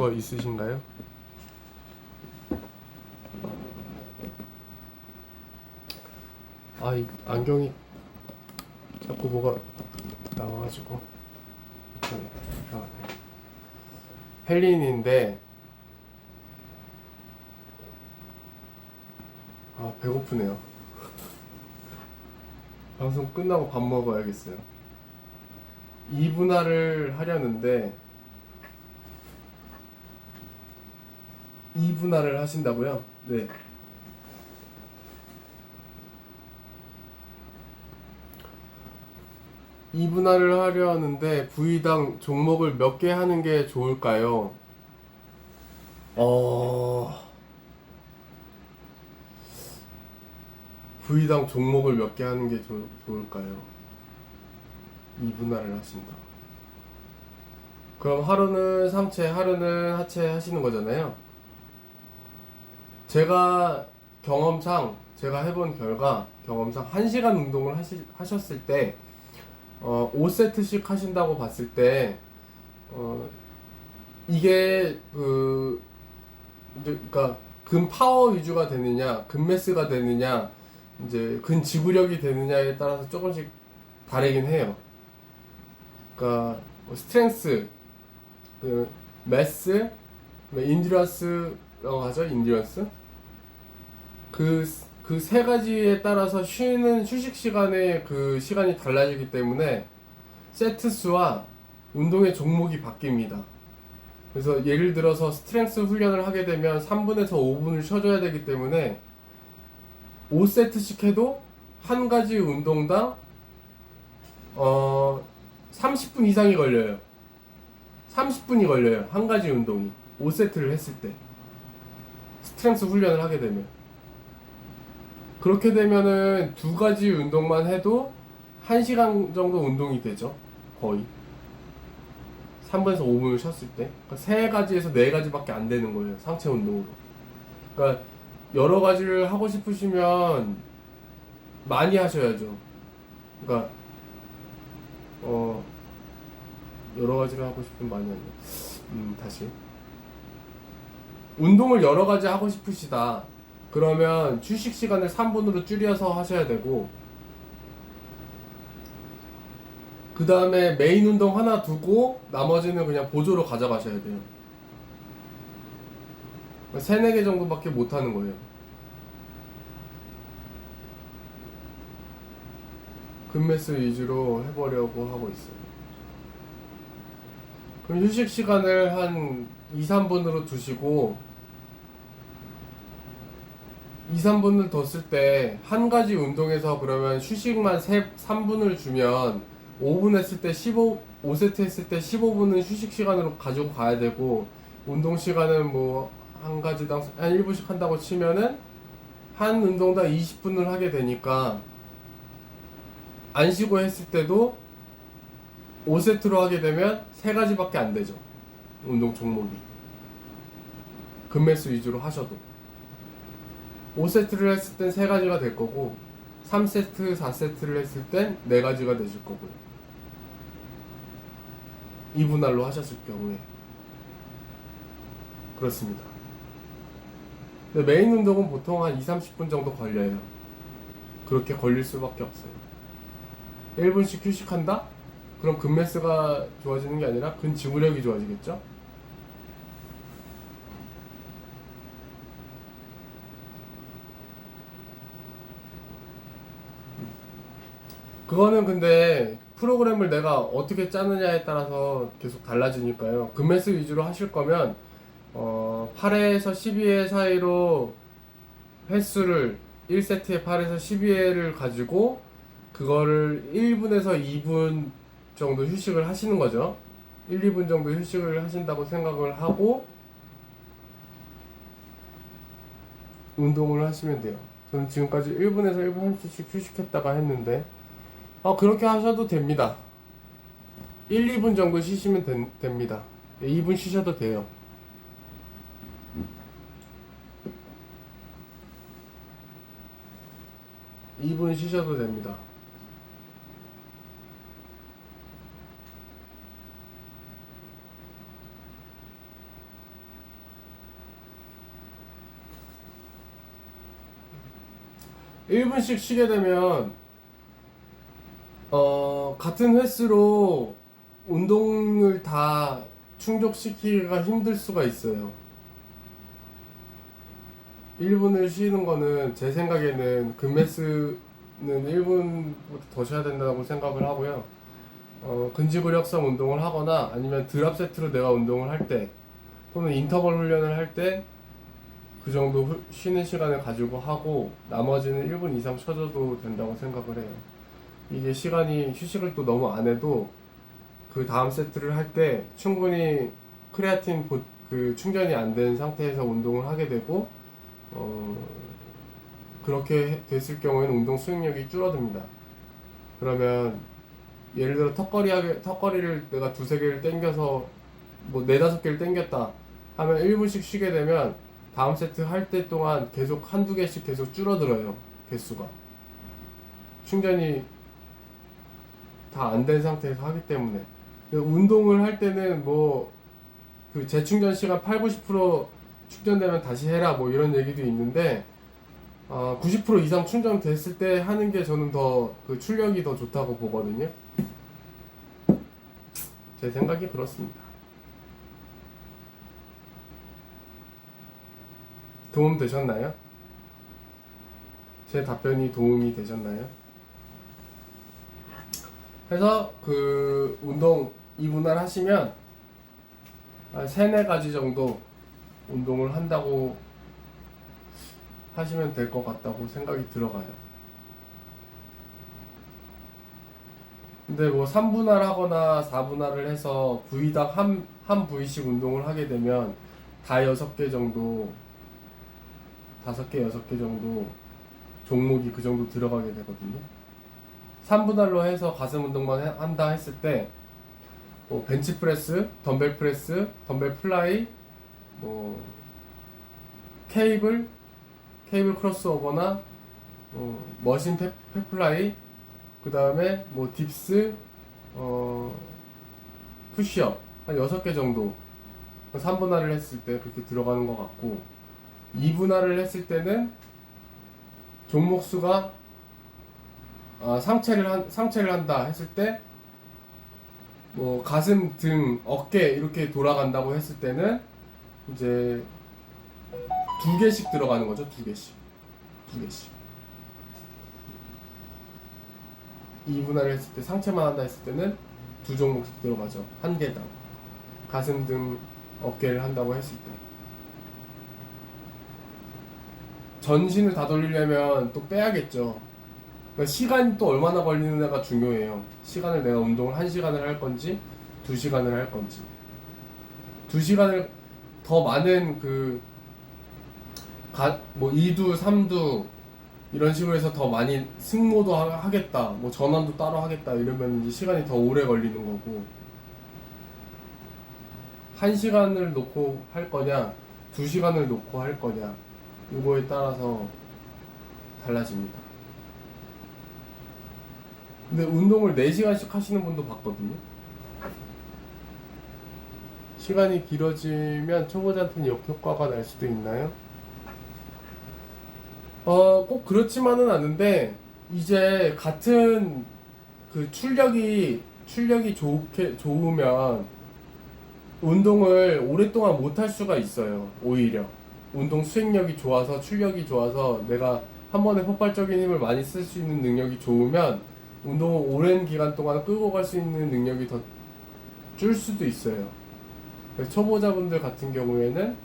거 있으신가요? 아, 이 안경이 자꾸 뭐가 나와가지고 불편하네. 헬린인데 아, 배고프네요. 방송 끝나고 밥 먹어야겠어요. 2분할을 하려는데 2분할을 하신다고요? 네. 이분할을 하려 하는데 부위당 종목을 몇 개 하는 게 좋을까요? 부위당 종목을 몇 개 하는 게 좋을까요? 2분할을 하신다. 그럼 하루는 상체, 하루는 하체 하시는 거잖아요. 제가 제가 해본 결과, 경험상 1시간 운동을 하셨을 때, 5세트씩 하신다고 봤을 때, 어, 이게, 그러니까, 근 파워 위주가 되느냐, 근 매스가 되느냐, 이제, 근 지구력이 되느냐에 따라서 조금씩 다르긴 해요. 그러니까, 스트렝스, 매스, 인듀런스라고 하죠, 인듀런스? 그 세 가지에 따라서 쉬는 휴식 시간의 그 시간이 달라지기 때문에 세트 수와 운동의 종목이 바뀝니다. 그래서 예를 들어서 스트렝스 훈련을 하게 되면 3분에서 5분을 쉬어줘야 되기 때문에 5세트씩 해도 한 가지 운동당 30분 이상이 걸려요. 30분이 걸려요. 한 가지 운동이 5세트를 했을 때 스트렝스 훈련을 하게 되면. 그렇게 되면은 두 가지 운동만 해도 1시간 정도 운동이 되죠. 거의. 3분에서 5분을 쉬었을 때. 그러니까 세 가지에서 네 가지밖에 안 되는 거예요. 상체 운동으로. 그러니까 여러 가지를 하고 싶으시면 많이 하셔야죠. 그러니까 여러 가지를 하고 싶으면 많이 한다. 다시. 운동을 여러 가지 하고 싶으시다. 그러면 휴식 시간을 3분으로 줄여서 하셔야 되고, 그 다음에 메인 운동 하나 두고 나머지는 그냥 보조로 가져가셔야 돼요. 3, 4개 정도밖에 못 하는 거예요. 근매스 위주로 해보려고 하고 있어요. 그럼 휴식 시간을 한 2, 3분으로 두시고 2, 3분을 더 쓸 때 한 가지 운동에서 그러면 휴식만 3분을 주면 5분 했을 때 5세트 했을 때 15분은 휴식 시간으로 가지고 가야 되고, 운동 시간은 뭐 한 가지당 한 1분씩 한다고 치면은 한 운동당 20분을 하게 되니까 안 쉬고 했을 때도 5세트로 하게 되면 3가지밖에 안 되죠. 운동 종목이. 근매수 위주로 하셔도. 5세트를 했을 땐 3가지가 될 거고, 3세트, 4세트를 했을 땐 4가지가 되실 거고요. 2분할로 하셨을 경우에. 그렇습니다. 근데 메인 운동은 보통 한 2, 30분 정도 걸려요. 그렇게 걸릴 수밖에 없어요. 1분씩 휴식한다? 그럼 근매스가 좋아지는 게 아니라 근지구력이 좋아지겠죠? 그거는 근데 프로그램을 내가 어떻게 짜느냐에 따라서 계속 달라지니까요. 근매스 위주로 하실 거면 8회에서 12회 사이로 횟수를 1세트에 8에서 12회를 가지고 그거를 1분에서 2분 정도 휴식을 하시는 거죠. 1, 2분 정도 휴식을 하신다고 생각을 하고 운동을 하시면 돼요. 저는 지금까지 1분에서 1분 30초씩 휴식했다가 했는데 그렇게 하셔도 됩니다. 1, 2분 정도 쉬시면 됩니다. 2분 쉬셔도 돼요. 2분 쉬셔도 됩니다. 1분씩 쉬게 되면 같은 횟수로 운동을 다 충족시키기가 힘들 수가 있어요. 1분을 쉬는 거는 제 생각에는 금횟수는 1분보다 더 쉬어야 된다고 생각을 하고요. 근지구력성 운동을 하거나 아니면 드랍 세트로 내가 운동을 할 때 또는 인터벌 훈련을 할 때 그 정도 쉬는 시간을 가지고 하고 나머지는 1분 이상 쉬어줘도 된다고 생각을 해요. 이게 시간이 휴식을 또 너무 안 해도 그 다음 세트를 할 때 충분히 크레아틴 그 충전이 안 된 상태에서 운동을 하게 되고 그렇게 됐을 경우에는 운동 수행력이 줄어듭니다. 그러면 예를 들어 턱걸이를 내가 두세 개를 땡겨서 뭐 네다섯 개를 땡겼다 하면 1분씩 쉬게 되면 다음 세트 할 때 동안 계속 한두 개씩 계속 줄어들어요. 개수가 충전이 다 안 된 상태에서 하기 때문에. 운동을 할 때는 뭐 그 재충전 시간 8, 90% 충전되면 다시 해라 뭐 이런 얘기도 있는데 90% 이상 충전됐을 때 하는 게 저는 더 그 출력이 더 좋다고 보거든요. 제 생각이 그렇습니다. 도움 되셨나요? 제 답변이 도움이 되셨나요? 그래서 그 운동 이분할 하시면 한 3, 4가지 정도 운동을 한다고 하시면 될 것 같다고 생각이 들어가요. 근데 뭐 3분할 하거나 4분할을 해서 부위당 한 부위씩 운동을 하게 되면 다 6개 정도 5개, 6개 정도 종목이 그 정도 들어가게 되거든요. 3분할로 해서 가슴 운동만 한다 했을 때 뭐 벤치프레스, 덤벨 프레스, 덤벨 플라이, 뭐 케이블 크로스오버나 머신 팩플라이, 그 다음에 뭐 딥스, 푸시업 한 6개 정도 3분할을 했을 때 그렇게 들어가는 것 같고 2분할을 했을 때는 종목 수가 상체를 한다 했을 때 뭐 가슴, 등, 어깨 이렇게 돌아간다고 했을 때는 이제 2개씩 들어가는 거죠. 2개씩 2분할을 했을 때 상체만 한다 했을 때는 2종목씩 들어가죠. 한 개당 가슴, 등, 어깨를 한다고 했을 때 전신을 다 돌리려면 또 빼야겠죠. 그러니까 시간이 또 얼마나 걸리느냐가 중요해요. 시간을 내가 운동을 1시간을 할 건지 2시간을 할 건지 2시간을 더 많은 뭐 2두 3두 이런 식으로 해서 더 많이 승모도 하겠다 뭐 전환도 따로 하겠다 이러면 이제 시간이 더 오래 걸리는 거고 1시간을 놓고 할 거냐 2시간을 놓고 할 거냐 이거에 따라서 달라집니다. 근데 운동을 4시간씩 하시는 분도 봤거든요. 시간이 길어지면 초보자한테는 역효과가 날 수도 있나요? 꼭 그렇지만은 않은데 이제 같은 그 출력이 좋으면 운동을 오랫동안 못 할 수가 있어요. 오히려 운동 수행력이 좋아서 출력이 좋아서 내가 한 번에 폭발적인 힘을 많이 쓸 수 있는 능력이 좋으면 운동을 오랜 기간 동안 끌고 갈 수 있는 능력이 더 줄 수도 있어요. 그래서 초보자분들 같은 경우에는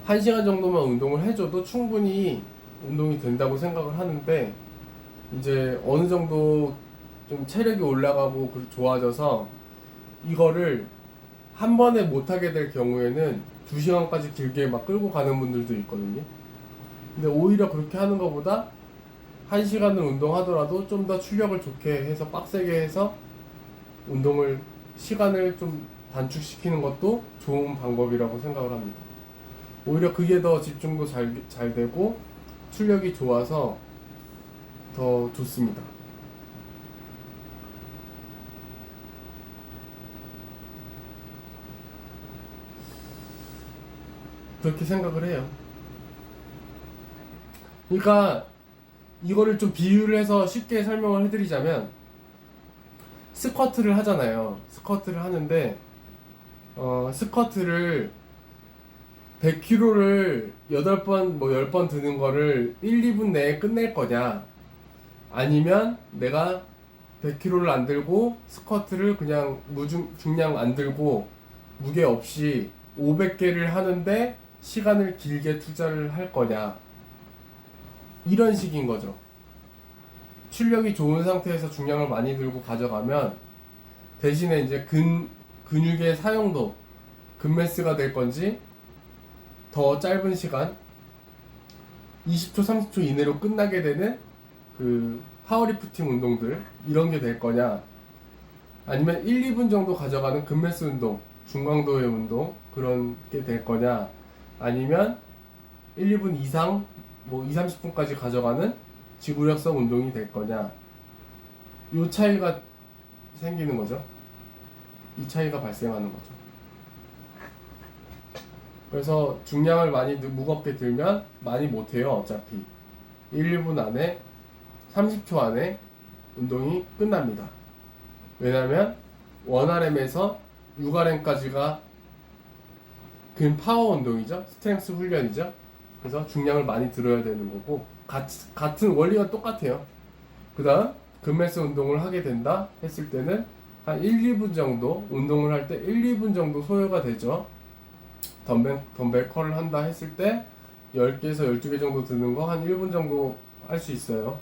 1시간 정도만 운동을 해줘도 충분히 운동이 된다고 생각을 하는데 이제 어느 정도 좀 체력이 올라가고 좋아져서 이거를 한 번에 못하게 될 경우에는 2시간까지 길게 막 끌고 가는 분들도 있거든요. 근데 오히려 그렇게 하는 것보다 1시간을 운동하더라도 좀 더 출력을 좋게 해서 빡세게 해서 시간을 좀 단축시키는 것도 좋은 방법이라고 생각을 합니다. 오히려 그게 더 집중도 잘 되고 출력이 좋아서 더 좋습니다. 그렇게 생각을 해요. 그러니까 이거를 좀 비유를 해서 쉽게 설명을 해드리자면 스쿼트를 하잖아요. 스쿼트를 하는데 스쿼트를 100kg를 8번 뭐 10번 드는 거를 1, 2분 내에 끝낼 거냐, 아니면 내가 100kg를 안 들고 스쿼트를 그냥 중량 안 들고 무게 없이 500개를 하는데 시간을 길게 투자를 할 거냐, 이런 식인 거죠. 출력이 좋은 상태에서 중량을 많이 들고 가져가면 대신에 이제 근육의 사용도, 근매스가 될 건지 더 짧은 시간 20초 30초 이내로 끝나게 되는 그 파워리프팅 운동들, 이런 게 될 거냐, 아니면 1, 2분 정도 가져가는 근매스 운동, 중강도의 운동, 그런 게 될 거냐, 아니면 1, 2분 이상 뭐 2, 30분까지 가져가는 지구력성 운동이 될 거냐, 요 차이가 생기는 거죠. 이 차이가 발생하는 거죠. 그래서 중량을 많이 무겁게 들면 많이 못해요. 어차피 1, 2분 안에 30초 안에 운동이 끝납니다. 왜냐면 1RM에서 6RM까지가 근 파워 운동이죠. 스트렝스 훈련이죠. 그래서 중량을 많이 들어야 되는 거고, 같은 원리가 똑같아요. 그 다음 근매스 운동을 하게 된다 했을 때는 한 1, 2분 정도, 운동을 할 때 1, 2분 정도 소요가 되죠. 덤벨 컬을 한다 했을 때 10개에서 12개 정도 드는 거 한 1분 정도 할 수 있어요.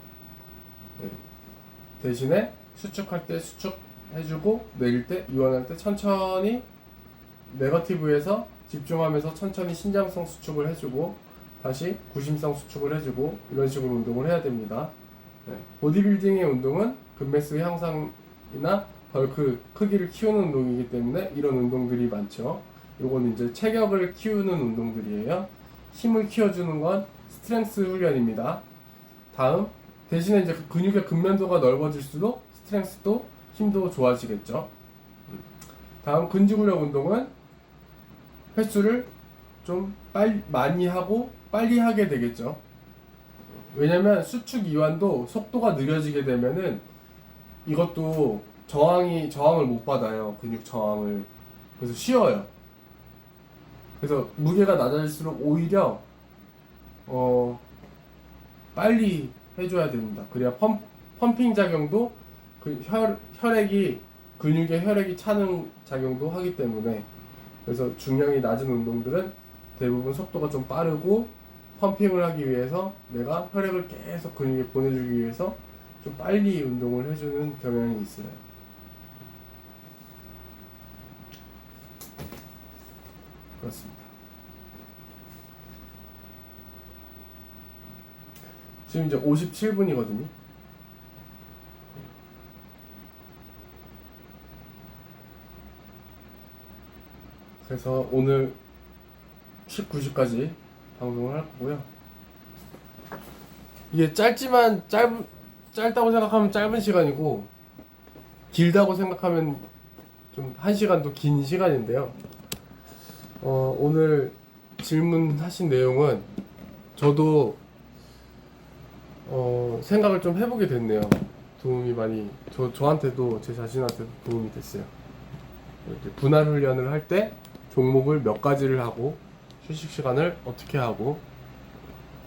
네. 대신에 수축할 때 수축해주고, 내릴 때, 이완할 때 천천히 네거티브에서 집중하면서 천천히 신장성 수축을 해주고, 다시 구심성 수축을 해주고, 이런 식으로 운동을 해야 됩니다. 네. 보디빌딩의 운동은 근매스 향상이나 벌크 크기를 키우는 운동이기 때문에 이런 운동들이 많죠. 요거는 이제 체격을 키우는 운동들이에요. 힘을 키워주는 건 스트렝스 훈련입니다. 다음, 대신에 이제 근육의 근면도가 넓어질수록 스트렝스도 힘도 좋아지겠죠. 다음, 근지구력 운동은 횟수를 좀 많이 하고 빨리 하게 되겠죠. 왜냐면 수축 이완도 속도가 느려지게 되면은 이것도 저항을 못 받아요. 근육 저항을. 그래서 쉬어요. 그래서 무게가 낮아질수록 오히려 빨리 해줘야 됩니다. 그래야 펌핑 작용도, 그 근육의 혈액이 차는 작용도 하기 때문에. 그래서 중량이 낮은 운동들은 대부분 속도가 좀 빠르고, 펌핑을 하기 위해서 내가 혈액을 계속 근육에 보내주기 위해서 좀 빨리 운동을 해주는 경향이 있어요. 그렇습니다. 지금 이제 57분이거든요. 그래서 오늘 19시까지 방송을 할 거고요. 이게 짧다고 생각하면 짧은 시간이고, 길다고 생각하면 좀 1시간도 긴 시간인데요. 오늘 질문하신 내용은 저도 생각을 좀 해보게 됐네요. 도움이 많이, 저한테도, 제 자신한테도 도움이 됐어요. 이렇게 분할 훈련을 할 때 종목을 몇 가지를 하고, 휴식 시간을 어떻게 하고,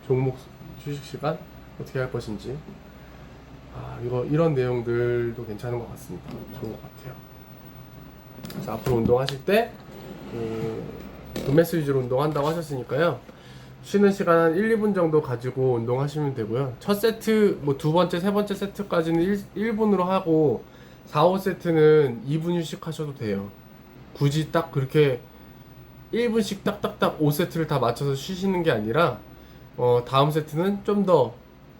휴식 시간 어떻게 할 것인지, 이런 내용들도 괜찮은 것 같습니다. 좋은 것 같아요. 그래서 앞으로 운동하실 때 근매스 위주로 운동한다고 하셨으니까요, 쉬는 시간 한 1, 2분 정도 가지고 운동하시면 되고요. 첫 세트, 뭐 두 번째, 세 번째 세트까지는 1분으로 하고 4, 5세트는 2분 휴식하셔도 돼요. 굳이 딱 그렇게 1분씩 딱딱딱 5세트를 다 맞춰서 쉬시는 게 아니라 다음 세트는 좀 더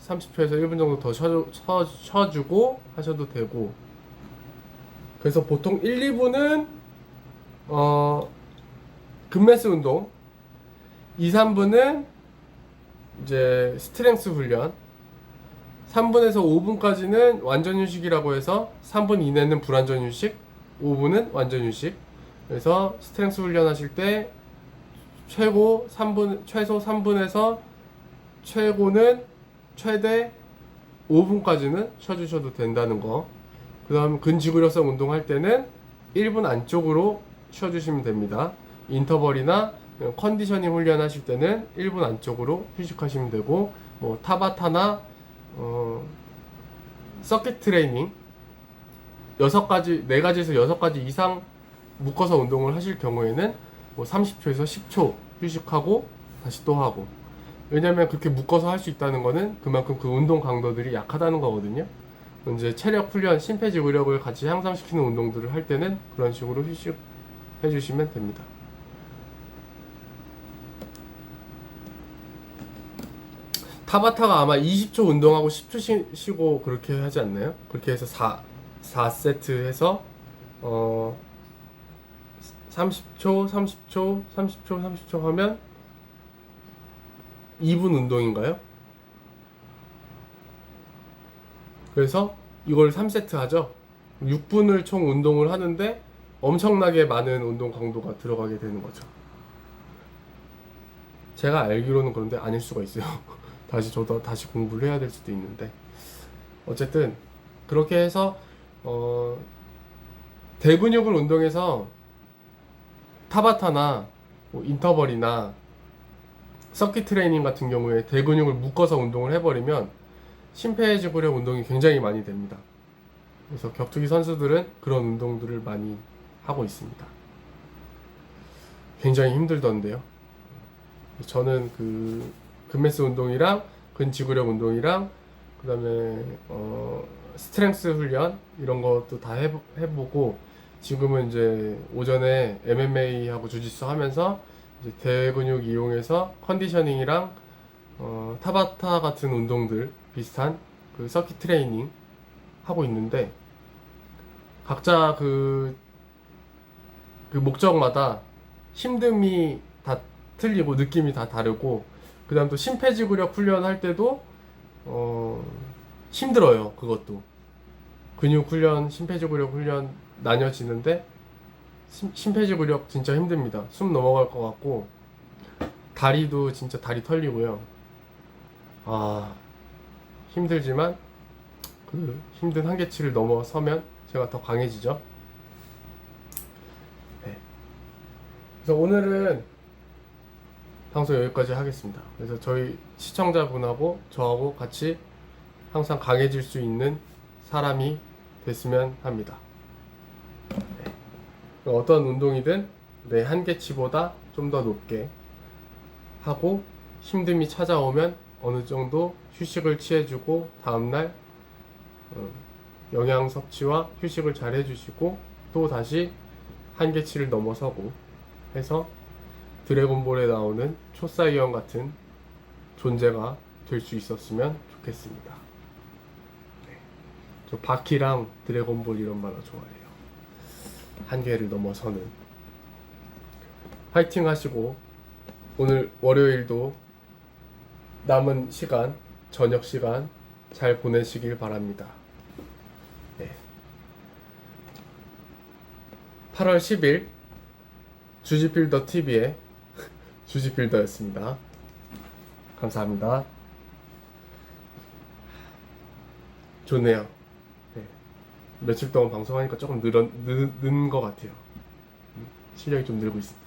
30초에서 1분 정도 더 쉬어주고 하셔도 되고. 그래서 보통 1, 2분은 근매스 운동, 2, 3분은 이제 스트렝스 훈련, 3분에서 5분까지는 완전 휴식이라고 해서 3분 이내는 불완전 휴식, 5분은 완전 휴식. 그래서 스트렝스 훈련 하실 때 최소 3분에서 최고는 최대 5분까지는 쉬어주셔도 된다는 거. 그 다음 근지구력성 운동할 때는 1분 안쪽으로 쉬어주시면 됩니다. 인터벌이나 컨디셔닝 훈련 하실 때는 1분 안쪽으로 휴식하시면 되고, 뭐 타바타나 서킷 트레이닝 6가지, 4가지에서 6가지 이상 묶어서 운동을 하실 경우에는 뭐 30초에서 10초 휴식하고 다시 또 하고. 왜냐면 그렇게 묶어서 할 수 있다는 거는 그만큼 그 운동 강도들이 약하다는 거거든요. 이제 체력 훈련, 심폐지구력을 같이 향상시키는 운동들을 할 때는 그런 식으로 휴식해 주시면 됩니다. 타바타가 아마 20초 운동하고 10초 쉬고 그렇게 하지 않나요? 그렇게 해서 4세트 해서 30초, 30초, 30초, 30초 하면 2분 운동인가요? 그래서 이걸 3세트 하죠. 6분을 총 운동을 하는데 엄청나게 많은 운동 강도가 들어가게 되는 거죠. 제가 알기로는 그런데 아닐 수가 있어요. 저도 다시 공부를 해야 될 수도 있는데, 어쨌든 그렇게 해서 대근육을 운동해서 타바타나 뭐 인터벌이나 서킷 트레이닝 같은 경우에 대근육을 묶어서 운동을 해버리면 심폐지구력 운동이 굉장히 많이 됩니다. 그래서 격투기 선수들은 그런 운동들을 많이 하고 있습니다. 굉장히 힘들던데요. 저는 그 근매스 운동이랑 근지구력 운동이랑 그 다음에 스트렝스 훈련 이런 것도 다 해보고, 지금은 이제 오전에 MMA 하고 주짓수 하면서 이제 대근육 이용해서 컨디셔닝이랑 타바타 같은 운동들 비슷한 그 서킷 트레이닝 하고 있는데, 각자 그 목적마다 힘듦이 다 틀리고 느낌이 다 다르고, 그 다음 또 심폐지구력 훈련할 때도 힘들어요. 그것도 근육 훈련, 심폐지구력 훈련 나뉘어지는데, 심폐지구력 진짜 힘듭니다. 숨 넘어갈 것 같고, 다리도 진짜 다리 털리고요. 힘들지만 그 힘든 한계치를 넘어서면 제가 더 강해지죠. 네. 그래서 오늘은 방송 여기까지 하겠습니다. 그래서 저희 시청자분하고 저하고 같이 항상 강해질 수 있는 사람이 됐으면 합니다. 네. 어떤 운동이든 내 한계치보다 좀 더 높게 하고, 힘듦이 찾아오면 어느 정도 휴식을 취해주고 다음날 영양 섭취와 휴식을 잘 해주시고 또 다시 한계치를 넘어서고 해서 드래곤볼에 나오는 초사이언 같은 존재가 될 수 있었으면 좋겠습니다. 네. 저 바키랑 드래곤볼 이런 만화 좋아해요. 한계를 넘어서는. 파이팅 하시고, 오늘 월요일도 남은 시간, 저녁 시간 잘 보내시길 바랍니다. 네. 8월 10일 주지필더 TV의 주지필더였습니다. 감사합니다. 좋네요. 네. 며칠 동안 방송하니까 조금 는 것 같아요. 실력이 좀 늘고 있습니다.